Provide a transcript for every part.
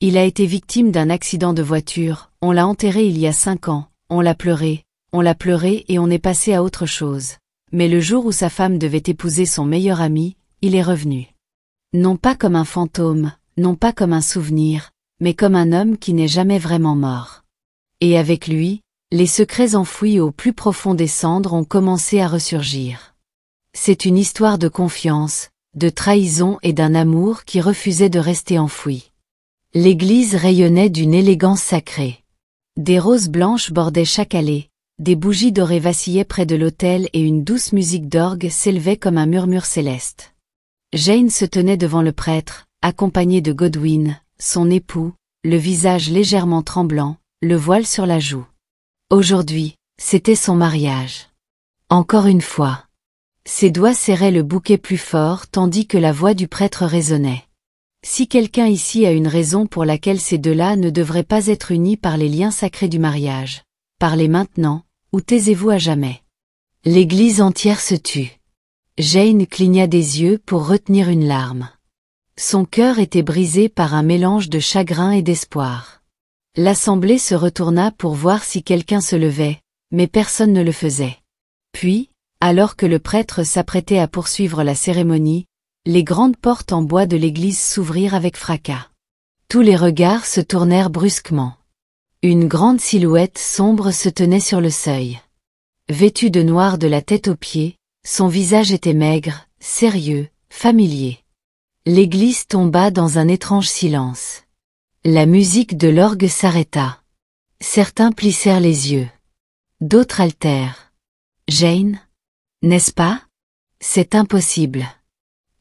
Il a été victime d'un accident de voiture, on l'a enterré il y a 5 ans, on l'a pleuré et on est passé à autre chose. Mais le jour où sa femme devait épouser son meilleur ami, il est revenu. Non pas comme un fantôme, non pas comme un souvenir, mais comme un homme qui n'est jamais vraiment mort. Et avec lui, les secrets enfouis au plus profond des cendres ont commencé à ressurgir. C'est une histoire de confiance, de trahison et d'un amour qui refusait de rester enfoui. L'église rayonnait d'une élégance sacrée. Des roses blanches bordaient chaque allée, des bougies dorées vacillaient près de l'autel et une douce musique d'orgue s'élevait comme un murmure céleste. Jane se tenait devant le prêtre, accompagnée de Godwin, son époux, le visage légèrement tremblant, le voile sur la joue. Aujourd'hui, c'était son mariage. Encore une fois. Ses doigts serraient le bouquet plus fort tandis que la voix du prêtre résonnait. Si quelqu'un ici a une raison pour laquelle ces deux-là ne devraient pas être unis par les liens sacrés du mariage, parlez maintenant, ou taisez-vous à jamais. L'église entière se tut. Jane cligna des yeux pour retenir une larme. Son cœur était brisé par un mélange de chagrin et d'espoir. L'assemblée se retourna pour voir si quelqu'un se levait, mais personne ne le faisait. Puis, alors que le prêtre s'apprêtait à poursuivre la cérémonie, les grandes portes en bois de l'église s'ouvrirent avec fracas. Tous les regards se tournèrent brusquement. Une grande silhouette sombre se tenait sur le seuil. Vêtu de noir de la tête aux pieds, son visage était maigre, sérieux, familier. L'église tomba dans un étrange silence. La musique de l'orgue s'arrêta. Certains plissèrent les yeux. D'autres haltèrent. Jane? N'est-ce pas? C'est impossible.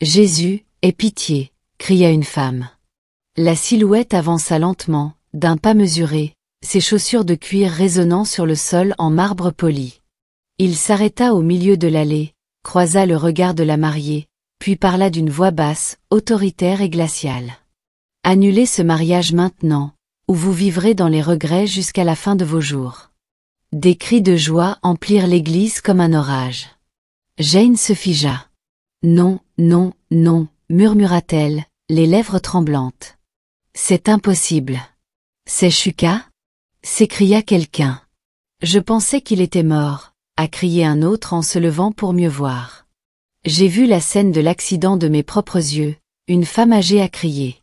Jésus, aie pitié, cria une femme. La silhouette avança lentement, d'un pas mesuré, ses chaussures de cuir résonnant sur le sol en marbre poli. Il s'arrêta au milieu de l'allée, croisa le regard de la mariée, puis parla d'une voix basse, autoritaire et glaciale. Annulez ce mariage maintenant, ou vous vivrez dans les regrets jusqu'à la fin de vos jours. Des cris de joie emplirent l'église comme un orage. Jane se figea. Non, non, non, murmura-t-elle, les lèvres tremblantes. C'est impossible. C'est Shuka? S'écria quelqu'un. Je pensais qu'il était mort, a crié un autre en se levant pour mieux voir. J'ai vu la scène de l'accident de mes propres yeux, une femme âgée a crié.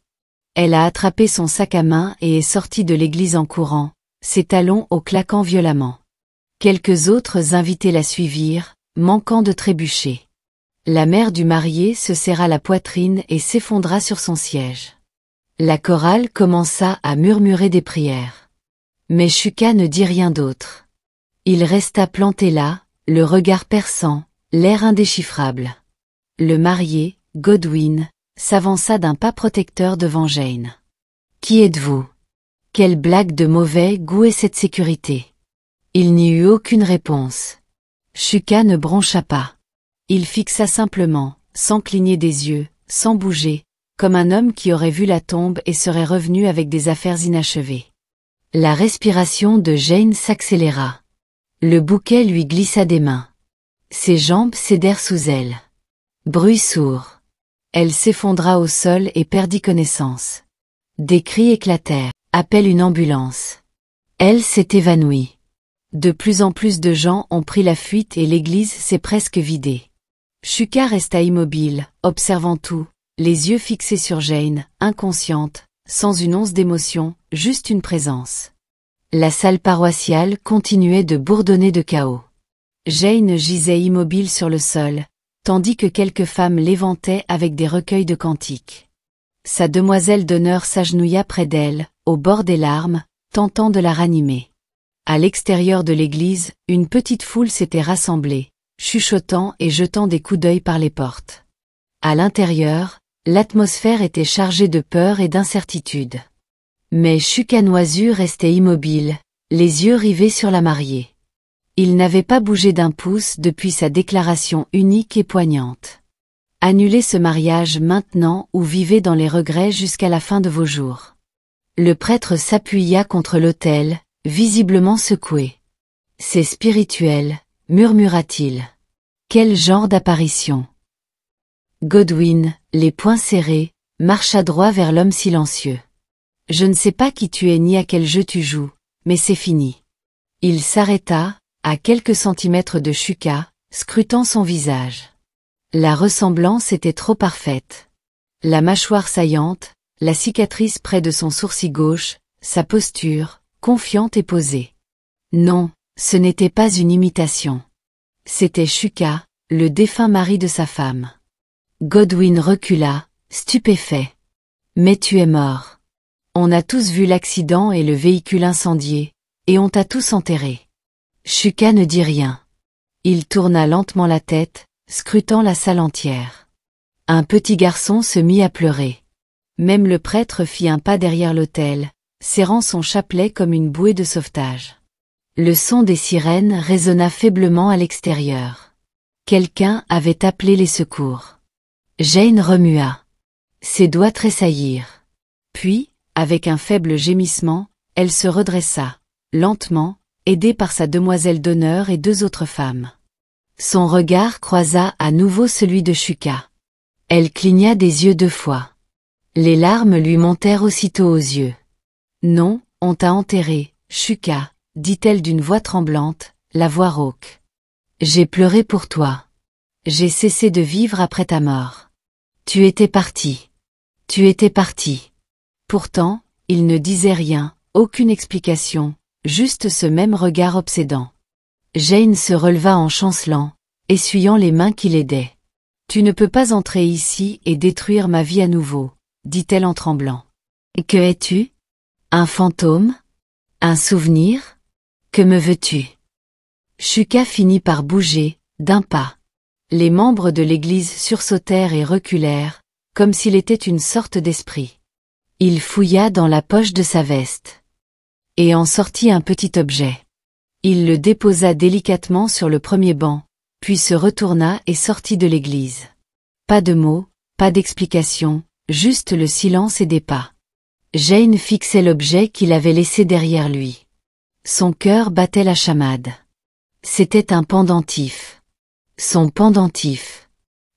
Elle a attrapé son sac à main et est sortie de l'église en courant, ses talons au claquant violemment. Quelques autres invités la suivirent, manquant de trébucher. La mère du marié se serra la poitrine et s'effondra sur son siège. La chorale commença à murmurer des prières. Mais Shuka ne dit rien d'autre. Il resta planté là, le regard perçant, l'air indéchiffrable. Le marié, Godwin, s'avança d'un pas protecteur devant Jane. « Qui êtes-vous? Quelle blague de mauvais goût est cette sécurité ?» Il n'y eut aucune réponse. Shuka ne broncha pas. Il fixa simplement, sans cligner des yeux, sans bouger, comme un homme qui aurait vu la tombe et serait revenu avec des affaires inachevées. La respiration de Jane s'accéléra. Le bouquet lui glissa des mains. Ses jambes cédèrent sous elle. Bruit sourd. Elle s'effondra au sol et perdit connaissance. Des cris éclatèrent. Appelle une ambulance. Elle s'est évanouie. De plus en plus de gens ont pris la fuite et l'église s'est presque vidée. Shuka resta immobile, observant tout, les yeux fixés sur Jane, inconsciente, sans une once d'émotion, juste une présence. La salle paroissiale continuait de bourdonner de chaos. Jane gisait immobile sur le sol, tandis que quelques femmes l'éventaient avec des recueils de cantiques. Sa demoiselle d'honneur s'agenouilla près d'elle, au bord des larmes, tentant de la ranimer. À l'extérieur de l'église, une petite foule s'était rassemblée, chuchotant et jetant des coups d'œil par les portes. À l'intérieur, l'atmosphère était chargée de peur et d'incertitude. Mais Shuka Noisu restait immobile, les yeux rivés sur la mariée. Il n'avait pas bougé d'un pouce depuis sa déclaration unique et poignante. Annulez ce mariage maintenant ou vivez dans les regrets jusqu'à la fin de vos jours. Le prêtre s'appuya contre l'autel, visiblement secoué. C'est spirituel, murmura-t-il. Quel genre d'apparition? Godwin, les poings serrés, marcha droit vers l'homme silencieux. Je ne sais pas qui tu es ni à quel jeu tu joues, mais c'est fini. Il s'arrêta, à quelques centimètres de Shuka, scrutant son visage. La ressemblance était trop parfaite. La mâchoire saillante, la cicatrice près de son sourcil gauche, sa posture, confiante et posée. Non, ce n'était pas une imitation. C'était Shuka, le défunt mari de sa femme. Godwin recula, stupéfait. Mais tu es mort. On a tous vu l'accident et le véhicule incendié, et on t'a tous enterré. Shuka ne dit rien. Il tourna lentement la tête, scrutant la salle entière. Un petit garçon se mit à pleurer. Même le prêtre fit un pas derrière l'autel, serrant son chapelet comme une bouée de sauvetage. Le son des sirènes résonna faiblement à l'extérieur. Quelqu'un avait appelé les secours. Jane remua. Ses doigts tressaillirent. Puis, avec un faible gémissement, elle se redressa, lentement, aidée par sa demoiselle d'honneur et 2 autres femmes. Son regard croisa à nouveau celui de Shuka. Elle cligna des yeux 2 fois. Les larmes lui montèrent aussitôt aux yeux. Non, on t'a enterré, Shuka, dit-elle d'une voix tremblante, la voix rauque. J'ai pleuré pour toi. J'ai cessé de vivre après ta mort. Tu étais parti. Tu étais parti. Pourtant, il ne disait rien, aucune explication, juste ce même regard obsédant. Jane se releva en chancelant, essuyant les mains qui l'aidaient. Tu ne peux pas entrer ici et détruire ma vie à nouveau, dit-elle en tremblant. Que es-tu? Un fantôme? Un souvenir? Que me veux-tu? Shuka finit par bouger, d'un pas. Les membres de l'église sursautèrent et reculèrent, comme s'il était une sorte d'esprit. Il fouilla dans la poche de sa veste. Et en sortit un petit objet. Il le déposa délicatement sur le premier banc, puis se retourna et sortit de l'église. Pas de mots, pas d'explication, juste le silence et des pas. Jane fixait l'objet qu'il avait laissé derrière lui. Son cœur battait la chamade. C'était un pendentif. Son pendentif.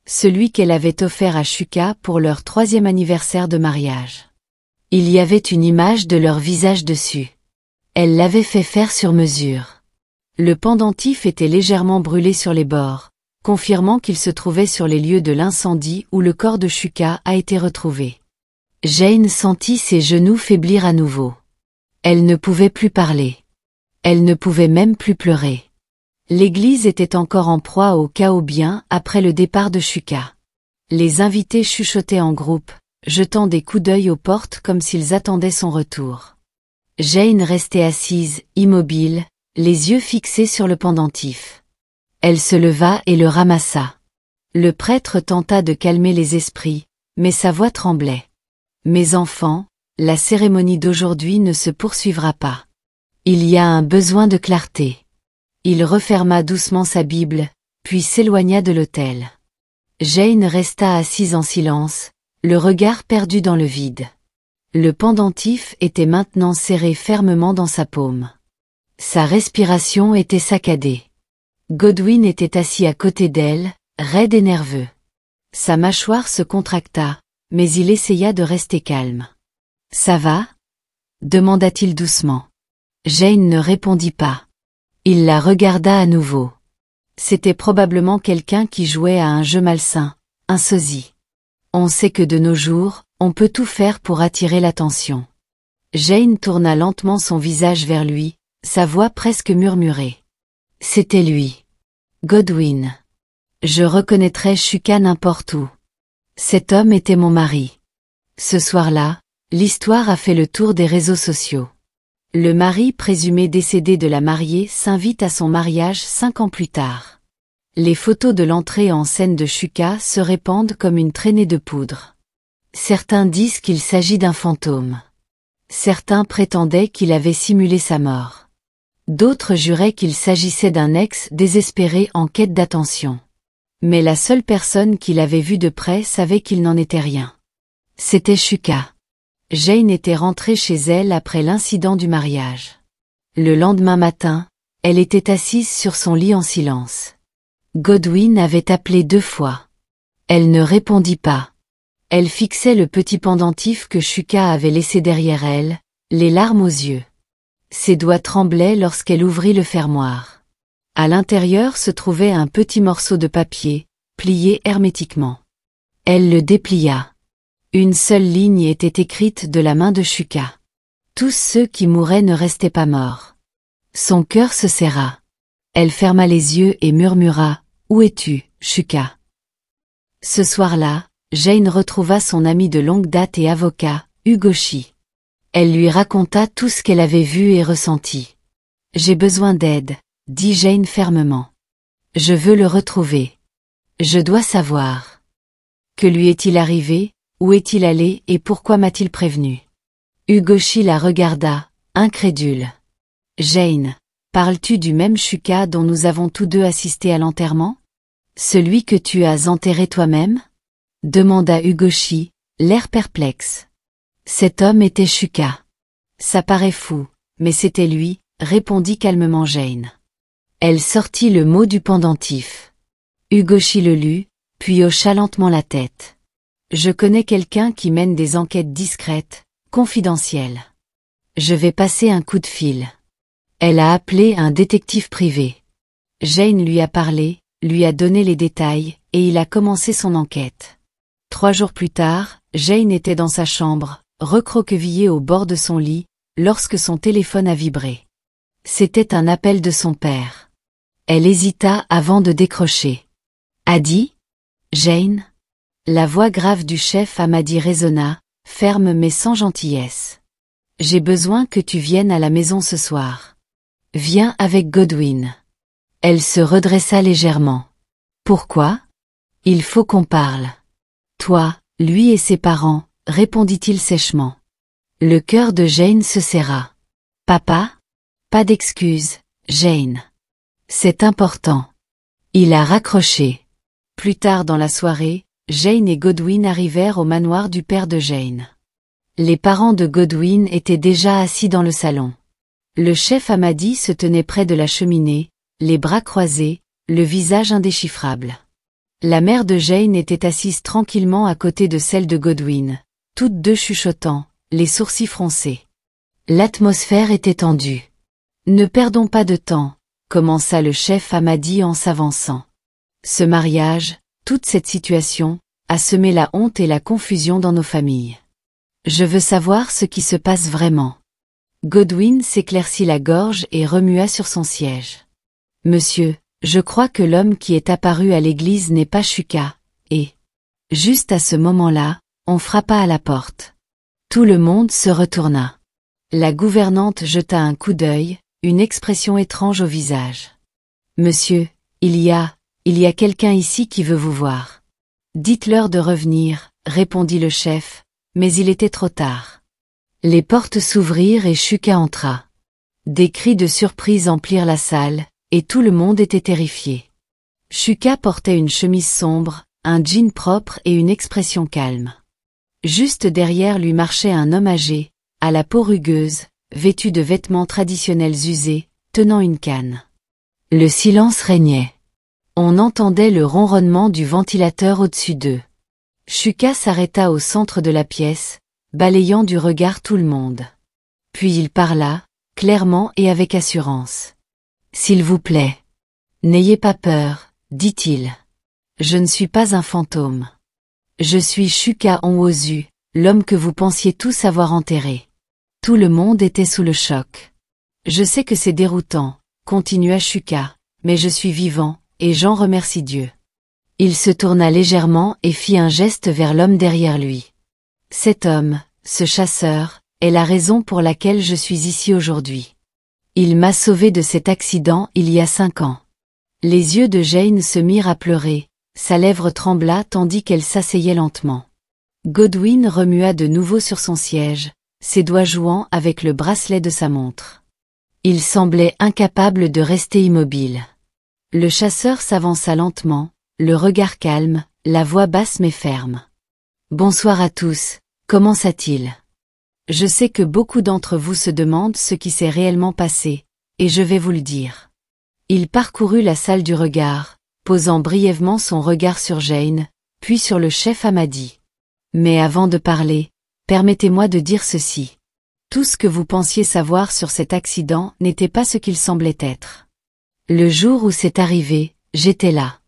Celui qu'elle avait offert à Shuka pour leur 3e anniversaire de mariage. Il y avait une image de leur visage dessus. Elle l'avait fait faire sur mesure. Le pendentif était légèrement brûlé sur les bords, confirmant qu'il se trouvait sur les lieux de l'incendie où le corps de Shuka a été retrouvé. Jane sentit ses genoux faiblir à nouveau. Elle ne pouvait plus parler. Elle ne pouvait même plus pleurer. L'église était encore en proie au chaos bien après le départ de Shuka. Les invités chuchotaient en groupe, jetant des coups d'œil aux portes comme s'ils attendaient son retour. Jane restait assise, immobile, les yeux fixés sur le pendentif. Elle se leva et le ramassa. Le prêtre tenta de calmer les esprits, mais sa voix tremblait. Mes enfants, la cérémonie d'aujourd'hui ne se poursuivra pas. Il y a un besoin de clarté. Il referma doucement sa Bible, puis s'éloigna de l'autel. Jane resta assise en silence, le regard perdu dans le vide. Le pendentif était maintenant serré fermement dans sa paume. Sa respiration était saccadée. Godwin était assis à côté d'elle, raide et nerveux. Sa mâchoire se contracta, mais il essaya de rester calme. « Ça va ?» demanda-t-il doucement. Jane ne répondit pas. Il la regarda à nouveau. C'était probablement quelqu'un qui jouait à un jeu malsain, un sosie. On sait que de nos jours, on peut tout faire pour attirer l'attention. Jane tourna lentement son visage vers lui, sa voix presque murmurée. C'était lui. Godwin. Je reconnaîtrais Shuka n'importe où. Cet homme était mon mari. Ce soir-là, l'histoire a fait le tour des réseaux sociaux. Le mari présumé décédé de la mariée s'invite à son mariage 5 ans plus tard. Les photos de l'entrée en scène de Shuka se répandent comme une traînée de poudre. Certains disent qu'il s'agit d'un fantôme. Certains prétendaient qu'il avait simulé sa mort. D'autres juraient qu'il s'agissait d'un ex désespéré en quête d'attention. Mais la seule personne qui l'avait vu de près savait qu'il n'en était rien. C'était Shuka. Jane était rentrée chez elle après l'incident du mariage. Le lendemain matin, elle était assise sur son lit en silence. Godwin avait appelé 2 fois. Elle ne répondit pas. Elle fixait le petit pendentif que Shuka avait laissé derrière elle, les larmes aux yeux. Ses doigts tremblaient lorsqu'elle ouvrit le fermoir. À l'intérieur se trouvait un petit morceau de papier, plié hermétiquement. Elle le déplia. Une seule ligne était écrite de la main de Shuka. Tous ceux qui mouraient ne restaient pas morts. Son cœur se serra. Elle ferma les yeux et murmura « Où es-tu, Shuka ?» Ce soir-là, Jane retrouva son ami de longue date et avocat, Ugoshi. Elle lui raconta tout ce qu'elle avait vu et ressenti. « J'ai besoin d'aide », dit Jane fermement. « Je veux le retrouver. Je dois savoir. Que lui est-il arrivé, où est-il allé et pourquoi m'a-t-il prévenu ?» Ugoshi la regarda, incrédule. « Jane, parles-tu du même Shuka dont nous avons tous deux assisté à l'enterrement? Celui que tu as enterré toi-même » demanda Ugoshi, l'air perplexe. Cet homme était Shuka. Ça paraît fou, mais c'était lui, répondit calmement Jane. Elle sortit le mot du pendentif. Ugoshi le lut, puis hocha lentement la tête. Je connais quelqu'un qui mène des enquêtes discrètes, confidentielles. Je vais passer un coup de fil. Elle a appelé un détective privé. Jane lui a parlé, lui a donné les détails, et il a commencé son enquête. 3 jours plus tard, Jane était dans sa chambre, recroquevillée au bord de son lit, lorsque son téléphone a vibré. C'était un appel de son père. Elle hésita avant de décrocher. « Adi ? Jane ?» La voix grave du chef Amadi résonna, ferme mais sans gentillesse. « J'ai besoin que tu viennes à la maison ce soir. Viens avec Godwin. » Elle se redressa légèrement. « Pourquoi ? Il faut qu'on parle. » « Toi, lui et ses parents, » répondit-il sèchement. Le cœur de Jane se serra. « Papa ? Pas d'excuses, Jane. C'est important. » Il a raccroché. Plus tard dans la soirée, Jane et Godwin arrivèrent au manoir du père de Jane. Les parents de Godwin étaient déjà assis dans le salon. Le chef Amadi se tenait près de la cheminée, les bras croisés, le visage indéchiffrable. La mère de Jane était assise tranquillement à côté de celle de Godwin, toutes deux chuchotant, les sourcils froncés. L'atmosphère était tendue. « Ne perdons pas de temps », commença le chef Amadi en s'avançant. Ce mariage, toute cette situation, a semé la honte et la confusion dans nos familles. Je veux savoir ce qui se passe vraiment. Godwin s'éclaircit la gorge et remua sur son siège. « Monsieur, je crois que l'homme qui est apparu à l'église n'est pas Shuka, et... » Juste à ce moment-là, on frappa à la porte. Tout le monde se retourna. La gouvernante jeta un coup d'œil, une expression étrange au visage. « Monsieur, il y a quelqu'un ici qui veut vous voir. »« Dites-leur de revenir, » répondit le chef, mais il était trop tard. Les portes s'ouvrirent et Shuka entra. Des cris de surprise emplirent la salle, et tout le monde était terrifié. Shuka portait une chemise sombre, un jean propre et une expression calme. Juste derrière lui marchait un homme âgé, à la peau rugueuse, vêtu de vêtements traditionnels usés, tenant une canne. Le silence régnait. On entendait le ronronnement du ventilateur au-dessus d'eux. Shuka s'arrêta au centre de la pièce, balayant du regard tout le monde. Puis il parla, clairement et avec assurance. « S'il vous plaît. N'ayez pas peur, dit-il. Je ne suis pas un fantôme. Je suis Shuka Onwozu, l'homme que vous pensiez tous avoir enterré. » Tout le monde était sous le choc. « Je sais que c'est déroutant, » continua Shuka, « mais je suis vivant, et j'en remercie Dieu. » Il se tourna légèrement et fit un geste vers l'homme derrière lui. « Cet homme, ce chasseur, est la raison pour laquelle je suis ici aujourd'hui. Il m'a sauvé de cet accident il y a 5 ans. » Les yeux de Jane se mirent à pleurer, sa lèvre trembla tandis qu'elle s'asseyait lentement. Godwin remua de nouveau sur son siège, ses doigts jouant avec le bracelet de sa montre. Il semblait incapable de rester immobile. Le chasseur s'avança lentement, le regard calme, la voix basse mais ferme. « Bonsoir à tous, comment ça-t-il ? Je sais que beaucoup d'entre vous se demandent ce qui s'est réellement passé, et je vais vous le dire. » Il parcourut la salle du regard, posant brièvement son regard sur Jane, puis sur le chef Amadi. Mais avant de parler, permettez-moi de dire ceci. Tout ce que vous pensiez savoir sur cet accident n'était pas ce qu'il semblait être. Le jour où c'est arrivé, j'étais là.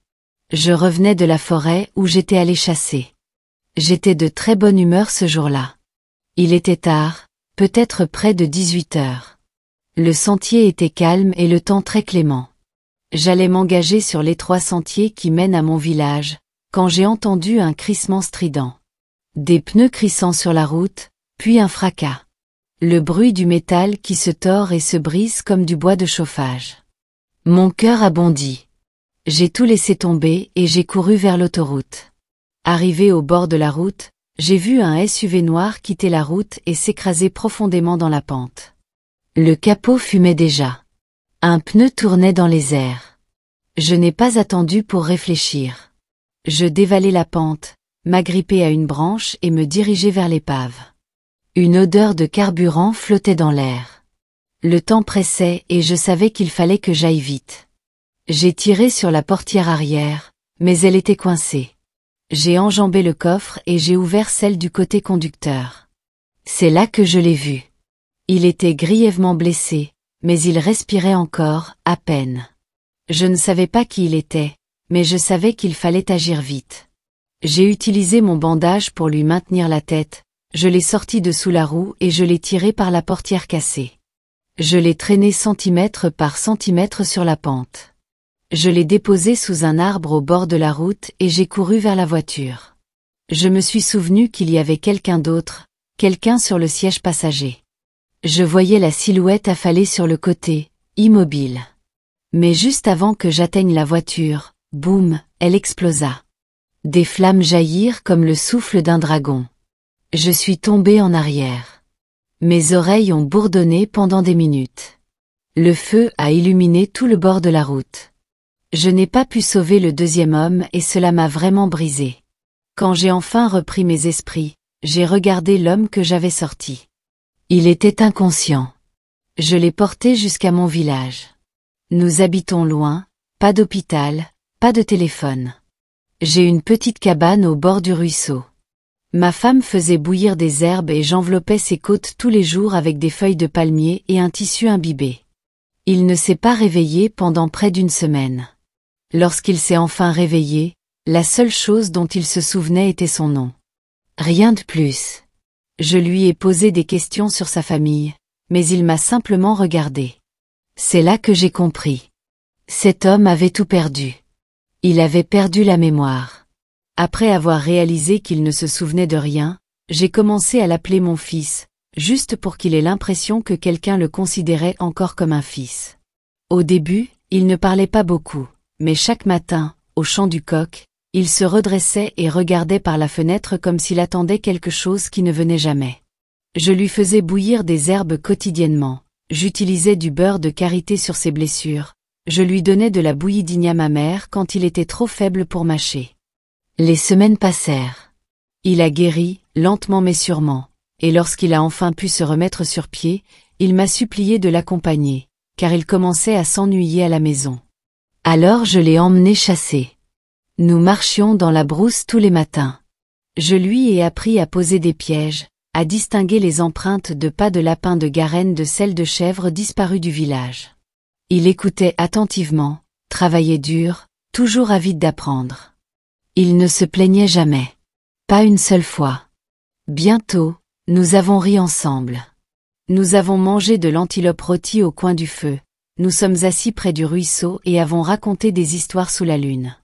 Je revenais de la forêt où j'étais allé chasser. J'étais de très bonne humeur ce jour-là. Il était tard, peut-être près de 18 heures. Le sentier était calme et le temps très clément. J'allais m'engager sur l'étroit sentier qui mène à mon village, quand j'ai entendu un crissement strident. Des pneus crissant sur la route, puis un fracas. Le bruit du métal qui se tord et se brise comme du bois de chauffage. Mon cœur a bondi. J'ai tout laissé tomber et j'ai couru vers l'autoroute. Arrivé au bord de la route, j'ai vu un SUV noir quitter la route et s'écraser profondément dans la pente. Le capot fumait déjà. Un pneu tournait dans les airs. Je n'ai pas attendu pour réfléchir. Je dévalai la pente, m'agrippai à une branche et me dirigeai vers l'épave. Une odeur de carburant flottait dans l'air. Le temps pressait et je savais qu'il fallait que j'aille vite. J'ai tiré sur la portière arrière, mais elle était coincée. J'ai enjambé le coffre et j'ai ouvert celle du côté conducteur. C'est là que je l'ai vu. Il était grièvement blessé, mais il respirait encore, à peine. Je ne savais pas qui il était, mais je savais qu'il fallait agir vite. J'ai utilisé mon bandage pour lui maintenir la tête, je l'ai sorti de sous la roue et je l'ai tiré par la portière cassée. Je l'ai traîné centimètre par centimètre sur la pente. Je l'ai déposé sous un arbre au bord de la route et j'ai couru vers la voiture. Je me suis souvenu qu'il y avait quelqu'un d'autre, quelqu'un sur le siège passager. Je voyais la silhouette affalée sur le côté, immobile. Mais juste avant que j'atteigne la voiture, boum, elle explosa. Des flammes jaillirent comme le souffle d'un dragon. Je suis tombé en arrière. Mes oreilles ont bourdonné pendant des minutes. Le feu a illuminé tout le bord de la route. Je n'ai pas pu sauver le deuxième homme et cela m'a vraiment brisé. Quand j'ai enfin repris mes esprits, j'ai regardé l'homme que j'avais sorti. Il était inconscient. Je l'ai porté jusqu'à mon village. Nous habitons loin, pas d'hôpital, pas de téléphone. J'ai une petite cabane au bord du ruisseau. Ma femme faisait bouillir des herbes et j'enveloppais ses côtes tous les jours avec des feuilles de palmier et un tissu imbibé. Il ne s'est pas réveillé pendant près d'une semaine. Lorsqu'il s'est enfin réveillé, la seule chose dont il se souvenait était son nom. Rien de plus. Je lui ai posé des questions sur sa famille, mais il m'a simplement regardé. C'est là que j'ai compris. Cet homme avait tout perdu. Il avait perdu la mémoire. Après avoir réalisé qu'il ne se souvenait de rien, j'ai commencé à l'appeler mon fils, juste pour qu'il ait l'impression que quelqu'un le considérait encore comme un fils. Au début, il ne parlait pas beaucoup. Mais chaque matin, au chant du coq, il se redressait et regardait par la fenêtre comme s'il attendait quelque chose qui ne venait jamais. Je lui faisais bouillir des herbes quotidiennement, j'utilisais du beurre de karité sur ses blessures, je lui donnais de la bouillie d'igname amère quand il était trop faible pour mâcher. Les semaines passèrent. Il a guéri, lentement mais sûrement, et lorsqu'il a enfin pu se remettre sur pied, il m'a supplié de l'accompagner, car il commençait à s'ennuyer à la maison. Alors je l'ai emmené chasser. Nous marchions dans la brousse tous les matins. Je lui ai appris à poser des pièges, à distinguer les empreintes de pas de lapin de Garenne de celles de chèvres disparues du village. Il écoutait attentivement, travaillait dur, toujours avide d'apprendre. Il ne se plaignait jamais. Pas une seule fois. Bientôt, nous avons ri ensemble. Nous avons mangé de l'antilope rôtie au coin du feu. Nous sommes assis près du ruisseau et avons raconté des histoires sous la lune.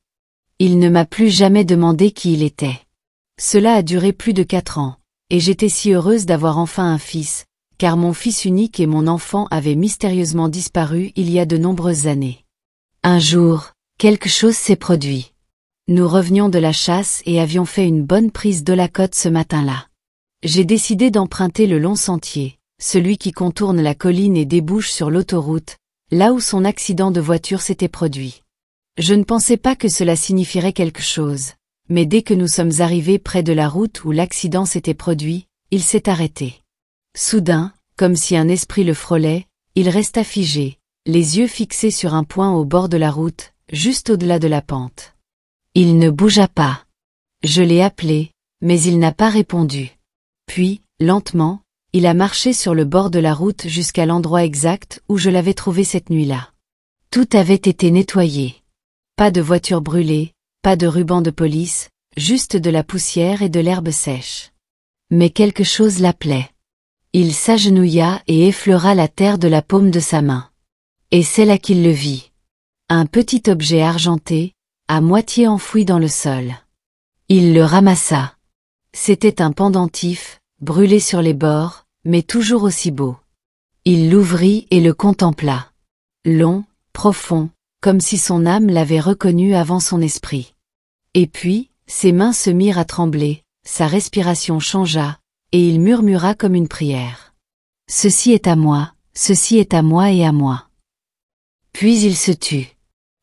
Il ne m'a plus jamais demandé qui il était. Cela a duré plus de 4 ans, et j'étais si heureuse d'avoir enfin un fils, car mon fils unique et mon enfant avaient mystérieusement disparu il y a de nombreuses années. Un jour, quelque chose s'est produit. Nous revenions de la chasse et avions fait une bonne prise de la côte ce matin-là. J'ai décidé d'emprunter le long sentier, celui qui contourne la colline et débouche sur l'autoroute, là où son accident de voiture s'était produit. Je ne pensais pas que cela signifierait quelque chose, mais dès que nous sommes arrivés près de la route où l'accident s'était produit, il s'est arrêté. Soudain, comme si un esprit le frôlait, il resta figé, les yeux fixés sur un point au bord de la route, juste au-delà de la pente. Il ne bougea pas. Je l'ai appelé, mais il n'a pas répondu. Puis, lentement, il a marché sur le bord de la route jusqu'à l'endroit exact où je l'avais trouvé cette nuit-là. Tout avait été nettoyé. Pas de voiture brûlée, pas de ruban de police, juste de la poussière et de l'herbe sèche. Mais quelque chose l'appelait. Il s'agenouilla et effleura la terre de la paume de sa main. Et c'est là qu'il le vit. Un petit objet argenté, à moitié enfoui dans le sol. Il le ramassa. C'était un pendentif, brûlé sur les bords, mais toujours aussi beau. Il l'ouvrit et le contempla. Long, profond, comme si son âme l'avait reconnu avant son esprit. Et puis, ses mains se mirent à trembler, sa respiration changea, et il murmura comme une prière. « Ceci est à moi et à moi. » Puis il se tut.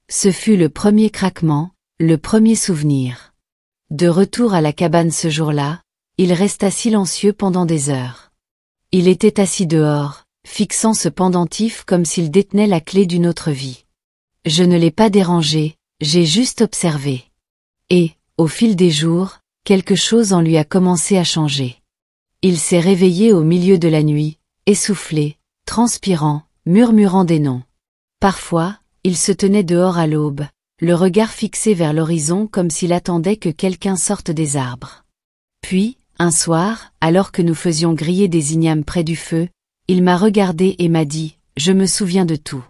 Ce fut le premier craquement, le premier souvenir. De retour à la cabane ce jour-là, il resta silencieux pendant des heures. Il était assis dehors, fixant ce pendentif comme s'il détenait la clé d'une autre vie. Je ne l'ai pas dérangé, j'ai juste observé. Et, au fil des jours, quelque chose en lui a commencé à changer. Il s'est réveillé au milieu de la nuit, essoufflé, transpirant, murmurant des noms. Parfois, il se tenait dehors à l'aube, le regard fixé vers l'horizon comme s'il attendait que quelqu'un sorte des arbres. Puis, un soir, alors que nous faisions griller des ignames près du feu, il m'a regardé et m'a dit « Je me souviens de tout ».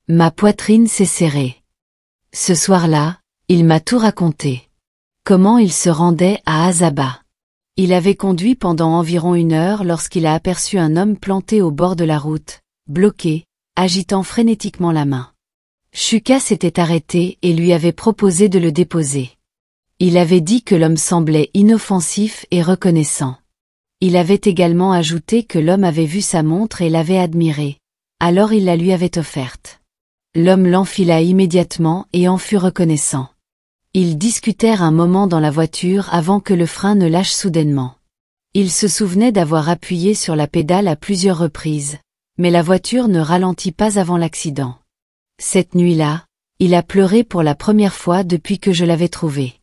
Ma poitrine s'est serrée. Ce soir-là, il m'a tout raconté. Comment il se rendait à Azaba. Il avait conduit pendant environ 1 heure lorsqu'il a aperçu un homme planté au bord de la route, bloqué, agitant frénétiquement la main. Shuka s'était arrêté et lui avait proposé de le déposer. Il avait dit que l'homme semblait inoffensif et reconnaissant. Il avait également ajouté que l'homme avait vu sa montre et l'avait admirée. Alors il la lui avait offerte. L'homme l'enfila immédiatement et en fut reconnaissant. Ils discutèrent un moment dans la voiture avant que le frein ne lâche soudainement. Il se souvenait d'avoir appuyé sur la pédale à plusieurs reprises, mais la voiture ne ralentit pas avant l'accident. Cette nuit-là, il a pleuré pour la première fois depuis que je l'avais trouvé.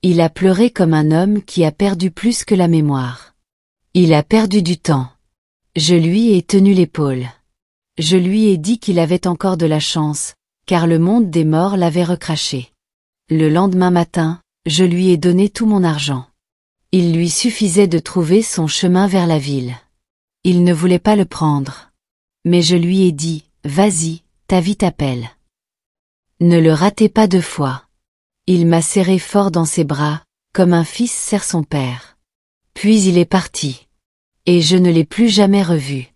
Il a pleuré comme un homme qui a perdu plus que la mémoire. Il a perdu du temps. Je lui ai tenu l'épaule. Je lui ai dit qu'il avait encore de la chance, car le monde des morts l'avait recraché. Le lendemain matin, je lui ai donné tout mon argent. Il lui suffisait de trouver son chemin vers la ville. Il ne voulait pas le prendre. Mais je lui ai dit, vas-y, ta vie t'appelle. Ne le ratez pas 2 fois. Il m'a serré fort dans ses bras, comme un fils serre son père. Puis il est parti. Et je ne l'ai plus jamais revu.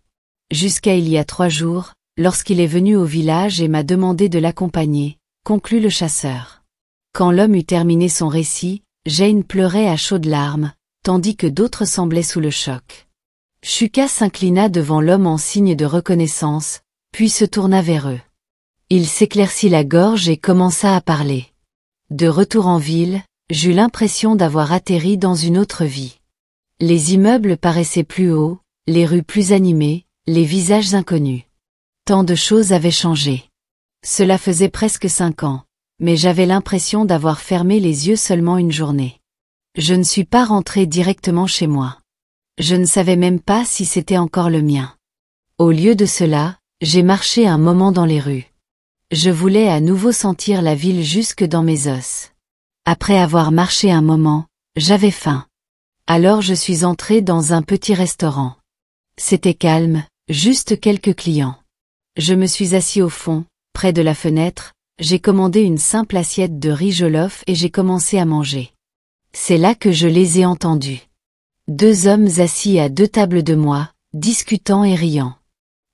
Jusqu'à il y a 3 jours, lorsqu'il est venu au village et m'a demandé de l'accompagner, conclut le chasseur. Quand l'homme eut terminé son récit, Jane pleurait à chaudes larmes, tandis que d'autres semblaient sous le choc. Shuka s'inclina devant l'homme en signe de reconnaissance, puis se tourna vers eux. Il s'éclaircit la gorge et commença à parler. De retour en ville, j'eus l'impression d'avoir atterri dans une autre vie. Les immeubles paraissaient plus hauts, les rues plus animées, les visages inconnus. Tant de choses avaient changé. Cela faisait presque 5 ans, mais j'avais l'impression d'avoir fermé les yeux seulement une journée. Je ne suis pas rentré directement chez moi. Je ne savais même pas si c'était encore le mien. Au lieu de cela, j'ai marché un moment dans les rues. Je voulais à nouveau sentir la ville jusque dans mes os. Après avoir marché un moment, j'avais faim. Alors je suis entré dans un petit restaurant. C'était calme, juste quelques clients. Je me suis assis au fond, près de la fenêtre, j'ai commandé une simple assiette de riz jollof et j'ai commencé à manger. C'est là que je les ai entendus. 2 hommes assis à 2 tables de moi, discutant et riant.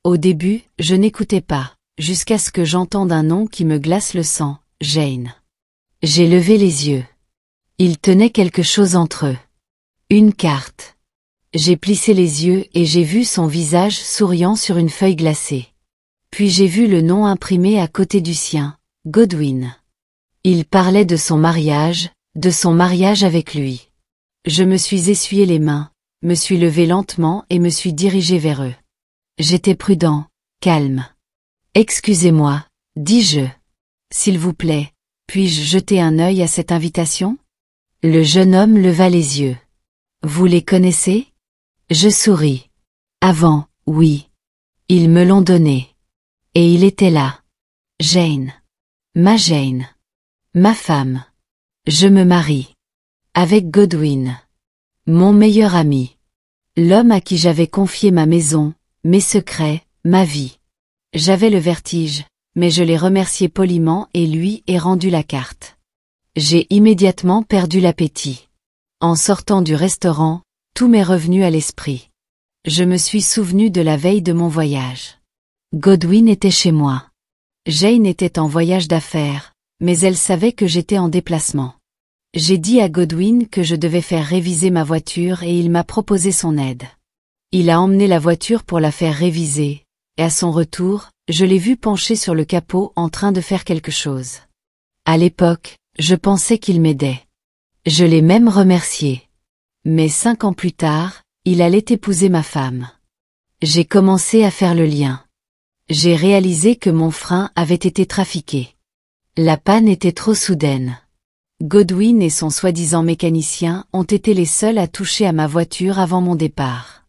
Au début, je n'écoutais pas, jusqu'à ce que j'entende un nom qui me glace le sang, Jane. J'ai levé les yeux. Ils tenaient quelque chose entre eux. Une carte. J'ai plissé les yeux et j'ai vu son visage souriant sur une feuille glacée. Puis j'ai vu le nom imprimé à côté du sien, Godwin. Il parlait de son mariage avec lui. Je me suis essuyé les mains, me suis levé lentement et me suis dirigé vers eux. J'étais prudent, calme. Excusez-moi, dis-je. S'il vous plaît, puis-je jeter un œil à cette invitation? Le jeune homme leva les yeux. Vous les connaissez? Je souris. Avant, oui. Ils me l'ont donné. Et il était là. Jane. Ma Jane. Ma femme. Je me marie. Avec Godwin. Mon meilleur ami. L'homme à qui j'avais confié ma maison, mes secrets, ma vie. J'avais le vertige, mais je l'ai remercié poliment et lui ai rendu la carte. J'ai immédiatement perdu l'appétit. En sortant du restaurant, tout m'est revenu à l'esprit. Je me suis souvenu de la veille de mon voyage. Godwin était chez moi. Jane était en voyage d'affaires, mais elle savait que j'étais en déplacement. J'ai dit à Godwin que je devais faire réviser ma voiture et il m'a proposé son aide. Il a emmené la voiture pour la faire réviser, et à son retour, je l'ai vu penché sur le capot en train de faire quelque chose. À l'époque, je pensais qu'il m'aidait. Je l'ai même remercié. Mais 5 ans plus tard, il allait épouser ma femme. J'ai commencé à faire le lien. J'ai réalisé que mon frein avait été trafiqué. La panne était trop soudaine. Godwin et son soi-disant mécanicien ont été les seuls à toucher à ma voiture avant mon départ.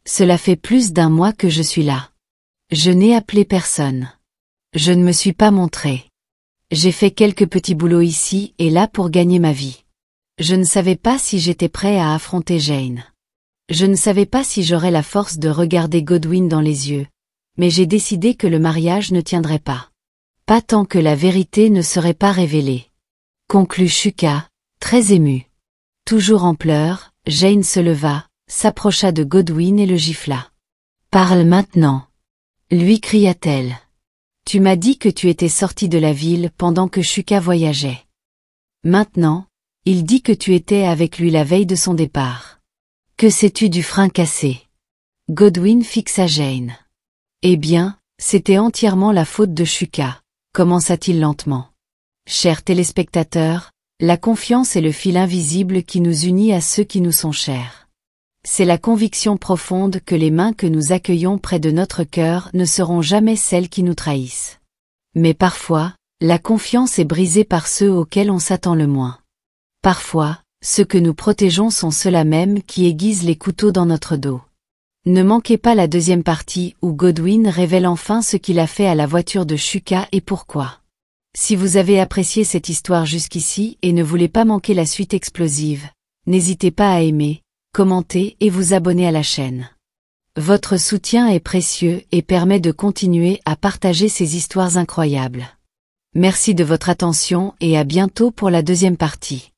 Cela fait plus d'1 mois que je suis là. Je n'ai appelé personne. Je ne me suis pas montré. J'ai fait quelques petits boulots ici et là pour gagner ma vie. Je ne savais pas si j'étais prêt à affronter Jane. Je ne savais pas si j'aurais la force de regarder Godwin dans les yeux, mais j'ai décidé que le mariage ne tiendrait pas. Pas tant que la vérité ne serait pas révélée. Conclut Chuka, très ému. Toujours en pleurs, Jane se leva, s'approcha de Godwin et le gifla. Parle maintenant. Lui cria-t-elle. Tu m'as dit que tu étais sorti de la ville pendant que Chuka voyageait. Maintenant, il dit que tu étais avec lui la veille de son départ. Que sais-tu du frein cassé? Godwin fixa Jane. Eh bien, c'était entièrement la faute de Chuka, commença-t-il lentement. Chers téléspectateurs, la confiance est le fil invisible qui nous unit à ceux qui nous sont chers. C'est la conviction profonde que les mains que nous accueillons près de notre cœur ne seront jamais celles qui nous trahissent. Mais parfois, la confiance est brisée par ceux auxquels on s'attend le moins. Parfois, ceux que nous protégeons sont ceux-là même qui aiguisent les couteaux dans notre dos. Ne manquez pas la deuxième partie où Godwin révèle enfin ce qu'il a fait à la voiture de Chuka et pourquoi. Si vous avez apprécié cette histoire jusqu'ici et ne voulez pas manquer la suite explosive, n'hésitez pas à aimer, commenter et vous abonner à la chaîne. Votre soutien est précieux et permet de continuer à partager ces histoires incroyables. Merci de votre attention et à bientôt pour la deuxième partie.